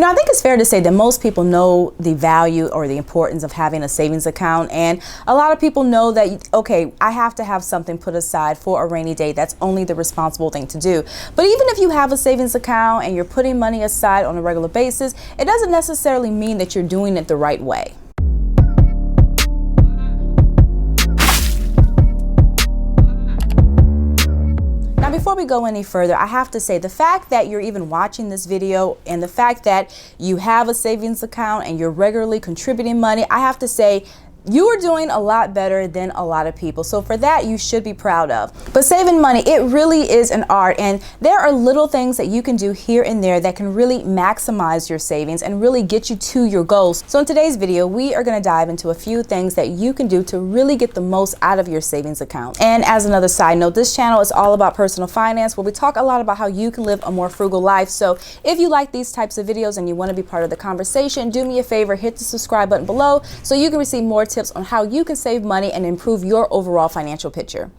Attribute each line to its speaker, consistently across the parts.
Speaker 1: I think it's fair to say that most people know the value or the importance of having a savings account, and a lot of people know that, okay, I have to have something put aside for a rainy day. That's only the responsible thing to do. But even if you have a savings account and you're putting money aside on a regular basis, it doesn't necessarily mean that you're doing it the right way. Now, before we go any further, I have to say the fact that you're even watching this video and the fact that you have a savings account and you're regularly contributing money, I have to say you are doing a lot better than a lot of people. So for that, you should be proud of. But saving money, it really is an art, and there are little things that you can do here and there that can really maximize your savings and really get you to your goals. So in today's video, we are going to dive into a few things that you can do to really get the most out of your savings account. And as another side note, this channel is all about personal finance, where we talk a lot about how you can live a more frugal life. So if you like these types of videos and you want to be part of the conversation, do me a favor, hit the subscribe button below so you can receive more tips on how you can save money and improve your overall financial picture.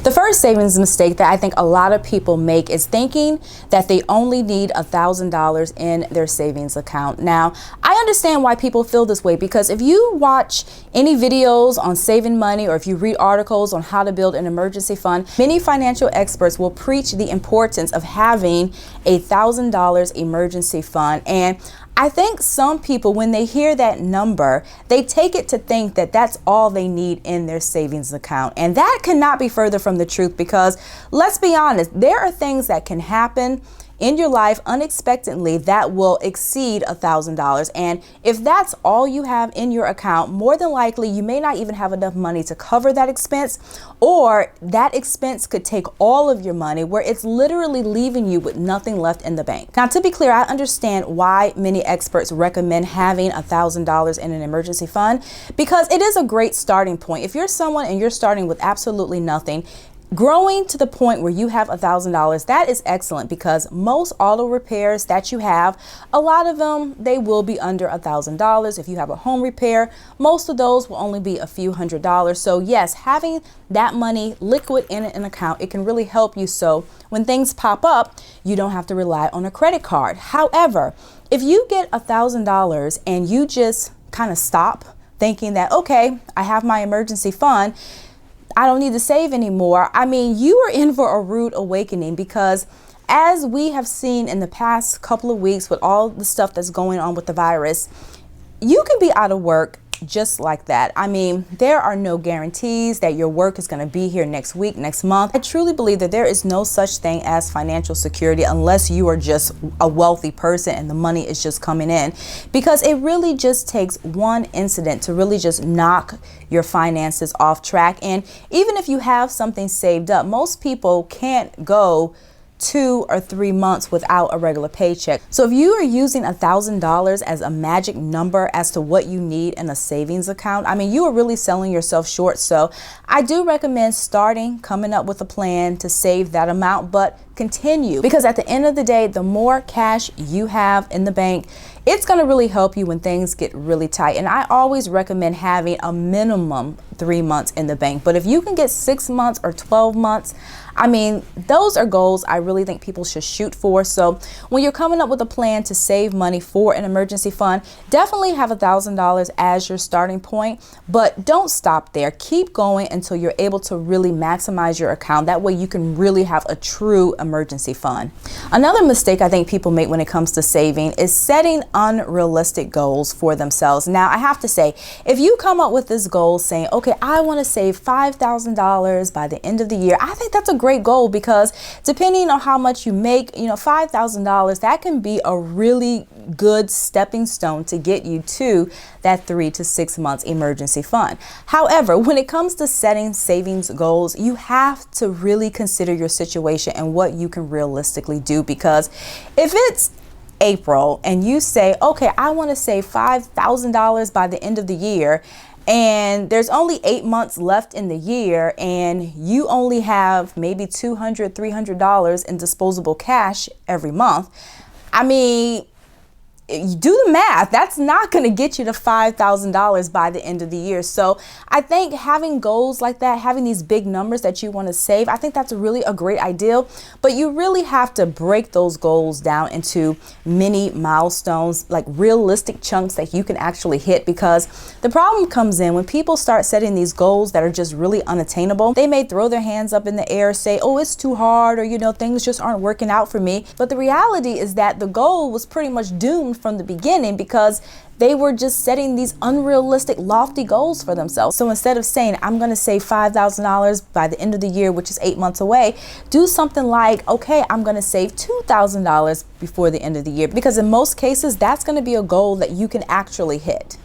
Speaker 1: The first savings mistake that I think a lot of people make is thinking that they only need $1,000 in their savings account. Now, I understand why people feel this way, because if you watch any videos on saving money or if you read articles on how to build an emergency fund, many financial experts will preach the importance of having a $1,000 emergency fund. And I think some people, when they hear that number, they take it to think that that's all they need in their savings account. And that cannot be further from the truth, because let's be honest, there are things that can happen in your life unexpectedly that will exceed $1,000. And if that's all you have in your account, more than likely you may not even have enough money to cover that expense, or that expense could take all of your money, where it's literally leaving you with nothing left in the bank. Now, to be clear, I understand why many experts recommend having $1,000 in an emergency fund, because it is a great starting point. If you're someone and you're starting with absolutely nothing, growing to the point where you have $1,000, that is excellent, because most auto repairs that you have, a lot of them, they will be under $1,000. If you have a home repair, most of those will only be a few $100s. So yes, having that money liquid in an account, it can really help you. So when things pop up, you don't have to rely on a credit card. However, if you get $1,000 and you just kind of stop thinking that, okay, I have my emergency fund, I don't need to save anymore, I mean, you are in for a rude awakening, because as we have seen in the past couple of weeks with all the stuff that's going on with the virus, you can be out of work just like that. I mean, there are no guarantees that your work is going to be here next week, next month. I truly believe that there is no such thing as financial security unless you are just a wealthy person and the money is just coming in, because it really just takes one incident to really just knock your finances off track. And even if you have something saved up, most people can't go 2 or 3 months without a regular paycheck. So if you are using $1,000 as a magic number as to what you need in a savings account, I mean, you are really selling yourself short. So I do recommend coming up with a plan to save that amount, but continue, because at the end of the day, the more cash you have in the bank, it's going to really help you when things get really tight. And I always recommend having a minimum 3 months in the bank. But if you can get 6 months or 12 months, I mean, those are goals I really think people should shoot for. So when you're coming up with a plan to save money for an emergency fund, definitely have $1,000 as your starting point, but don't stop there. Keep going until you're able to really maximize your account. That way you can really have a true emergency fund. Another mistake I think people make when it comes to saving is setting unrealistic goals for themselves. Now, I have to say, if you come up with this goal saying, okay, I want to save $5,000 by the end of the year, I think that's a great goal, because depending on how much you make, $5,000, that can be a really good stepping stone to get you to that 3 to 6 months emergency fund. However, when it comes to setting savings goals, you have to really consider your situation and what you can realistically do, because if it's April and you say, okay, I want to save $5,000 by the end of the year, and there's only 8 months left in the year, and you only have maybe $200, $300 in disposable cash every month, I mean, you do the math, that's not going to get you to $5,000 by the end of the year. So I think having goals like that, having these big numbers that you want to save, I think that's really a great idea. But you really have to break those goals down into mini milestones, like realistic chunks that you can actually hit, because the problem comes in when people start setting these goals that are just really unattainable. They may throw their hands up in the air, say, oh, it's too hard, or, you know, things just aren't working out for me. But the reality is that the goal was pretty much doomed from the beginning because they were just setting these unrealistic, lofty goals for themselves. So instead of saying, I'm going to save $5,000 by the end of the year, which is 8 months away, do something like, okay, I'm going to save $2,000 before the end of the year, because in most cases, that's going to be a goal that you can actually hit.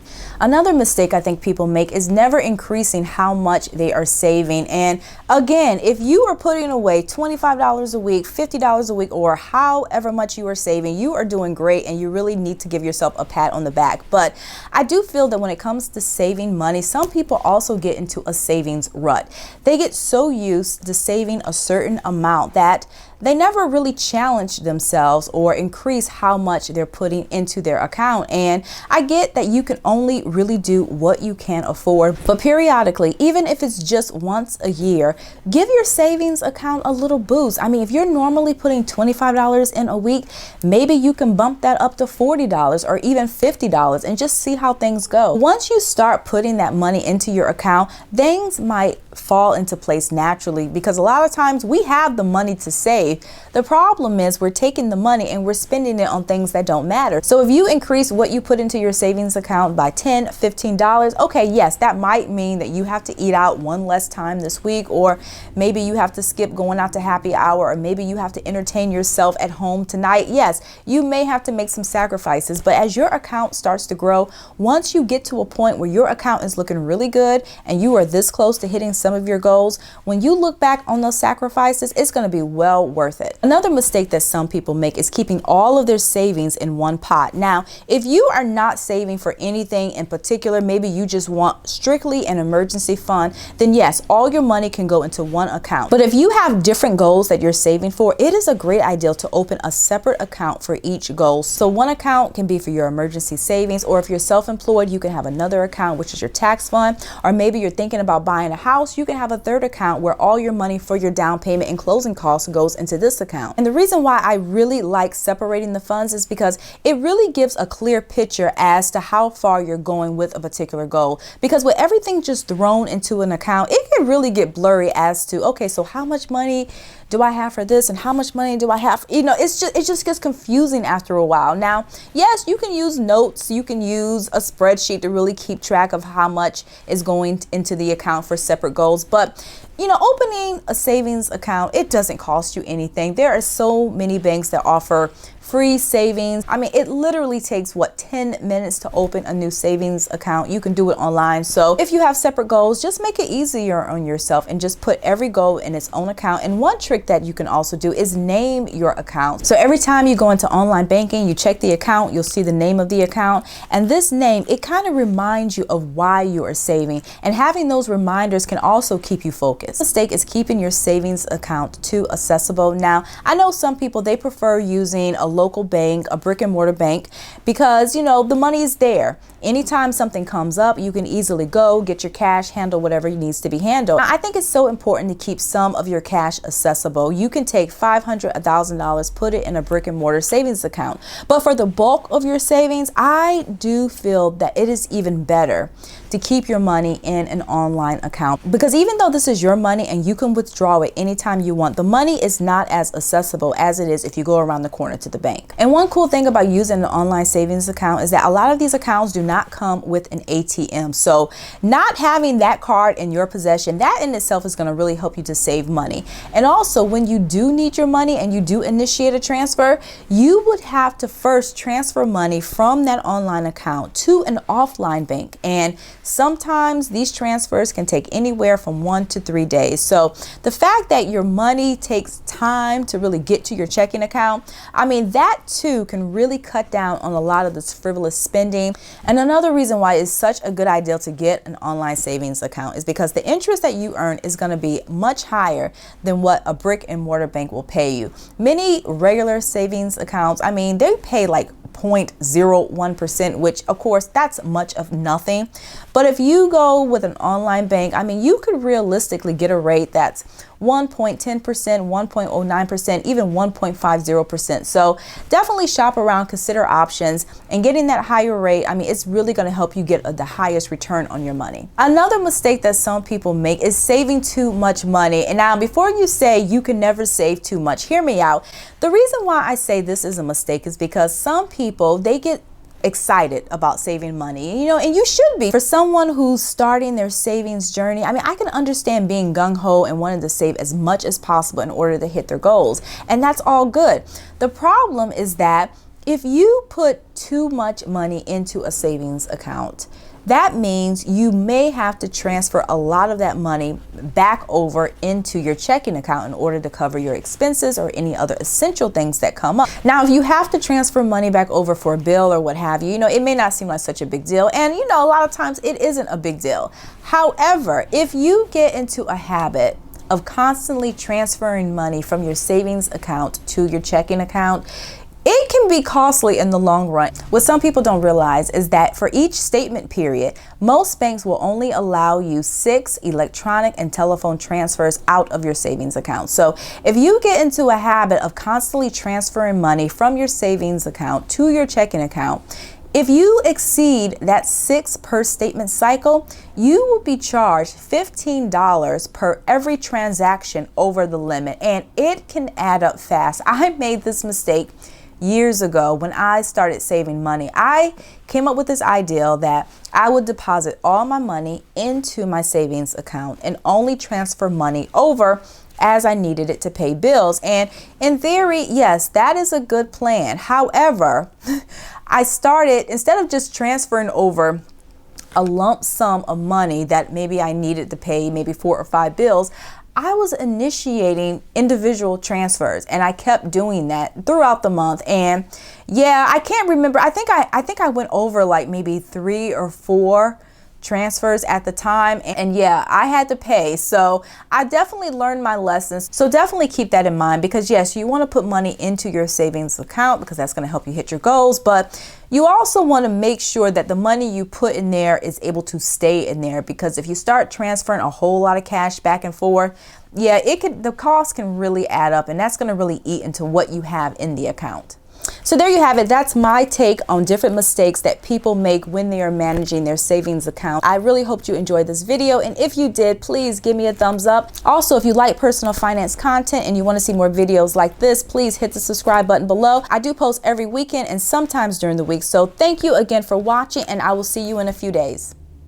Speaker 1: Another mistake I think people make is never increasing how much they are saving. And again, if you are putting away $25 a week, $50 a week, or however much you are saving, you are doing great and you really need to give yourself a pat on the back. But I do feel that when it comes to saving money, some people also get into a savings rut. They get so used to saving a certain amount that they never really challenge themselves or increase how much they're putting into their account. And I get that you can only really do what you can afford, but periodically, even if it's just once a year, give your savings account a little boost. I mean, if you're normally putting $25 in a week, maybe you can bump that up to $40 or even $50 and just see how things go. Once you start putting that money into your account, things might fall into place naturally, because a lot of times we have the money to save. The problem is we're taking the money and we're spending it on things that don't matter. So if you increase what you put into your savings account by $10, $15, okay, yes, that might mean that you have to eat out one less time this week, or maybe you have to skip going out to happy hour, or maybe you have to entertain yourself at home tonight. Yes, you may have to make some sacrifices, but as your account starts to grow, once you get to a point where your account is looking really good and you are this close to hitting some of your goals, when you look back on those sacrifices, it's going to be well worth it. Another mistake that some people make is keeping all of their savings in one pot. Now, if you are not saving for anything in particular, maybe you just want strictly an emergency fund, then yes, all your money can go into one account. But if you have different goals that you're saving for, it is a great idea to open a separate account for each goal. So one account can be for your emergency savings, or if you're self-employed, you can have another account, which is your tax fund, or maybe you're thinking about buying a house, you can have a third account where all your money for your down payment and closing costs goes into this account. And the reason why I really like separating the funds is because it really gives a clear picture as to how far you're going with a particular goal. Because with everything just thrown into an account, it can really get blurry as to, okay, so how much money do I have for this and how much money do I have? You know, it just gets confusing after a while. Now, yes, you can use notes, you can use a spreadsheet to really keep track of how much is going into the account for separate goals. But you know, opening a savings account, it doesn't cost you anything. There are so many banks that offer free savings. I mean, it literally takes, what, 10 minutes to open a new savings account. You can do it online. So if you have separate goals, just make it easier on yourself and just put every goal in its own account. And one trick that you can also do is name your account. So every time you go into online banking, you check the account, you'll see the name of the account. And this name, it kind of reminds you of why you are saving. And having those reminders can also keep you focused. The mistake is keeping your savings account too accessible. Now, I know some people, they prefer using a local bank, a brick and mortar bank, because, you know, the money is there. Anytime something comes up, you can easily go get your cash, handle whatever needs to be handled. I think it's so important to keep some of your cash accessible. You can take $500, $1,000, put it in a brick and mortar savings account. But for the bulk of your savings, I do feel that it is even better to keep your money in an online account, because even though this is your money and you can withdraw it anytime you want, the money is not as accessible as it is if you go around the corner to the bank. And one cool thing about using an online savings account is that a lot of these accounts do not come with an ATM. So not having that card in your possession, that in itself is going to really help you to save money. And also, when you do need your money and you do initiate a transfer, you would have to first transfer money from that online account to an offline bank. And sometimes these transfers can take anywhere from 1 to 3 days. So the fact that your money takes time to really get to your checking account, I mean, that too can really cut down on a lot of this frivolous spending. And another reason why it's such a good idea to get an online savings account is because the interest that you earn is going to be much higher than what a brick and mortar bank will pay you. Many regular savings accounts, I mean, they pay like 0.01%, which of course that's much of nothing. But if you go with an online bank, I mean, you could realistically get a rate that's 1.10%, 1.09%, even 1.50%. So definitely shop around, consider options, and getting that higher rate, I mean, it's really going to help you get the highest return on your money. Another mistake that some people make is saving too much money. And now, before you say you can never save too much, hear me out. The reason why I say this is a mistake is because some people, they get excited about saving money, and you should be. For someone who's starting their savings journey, I mean, I can understand being gung-ho and wanting to save as much as possible in order to hit their goals, and that's all good. The problem is that if you put too much money into a savings account, that means you may have to transfer a lot of that money back over into your checking account in order to cover your expenses or any other essential things that come up. Now, if you have to transfer money back over for a bill or what have you, it may not seem like such a big deal. And, a lot of times it isn't a big deal. However, if you get into a habit of constantly transferring money from your savings account to your checking account, it can be costly in the long run. What some people don't realize is that for each statement period, most banks will only allow you 6 electronic and telephone transfers out of your savings account. So if you get into a habit of constantly transferring money from your savings account to your checking account, if you exceed that 6 per statement cycle, you will be charged $15 per every transaction over the limit, and it can add up fast. I made this mistake years ago when I started saving money. I came up with this idea that I would deposit all my money into my savings account and only transfer money over as I needed it to pay bills. And in theory, yes, that is a good plan. However, I started, instead of just transferring over a lump sum of money that maybe I needed to pay maybe 4 or 5 bills, I was initiating individual transfers, and I kept doing that throughout the month. And yeah, I can't remember. I think I went over like maybe 3 or 4 transfers at the time, and yeah, I had to pay. So I definitely learned my lessons. So definitely keep that in mind, because yes, you want to put money into your savings account because that's going to help you hit your goals, but you also want to make sure that the money you put in there is able to stay in there, because if you start transferring a whole lot of cash back and forth, yeah, the cost can really add up, and that's going to really eat into what you have in the account. So there you have it. That's my take on different mistakes that people make when they are managing their savings account. I really hope you enjoyed this video, and if you did, please give me a thumbs up. Also, if you like personal finance content and you want to see more videos like this, please hit the subscribe button below. I do post every weekend and sometimes during the week. So thank you again for watching, and I will see you in a few days.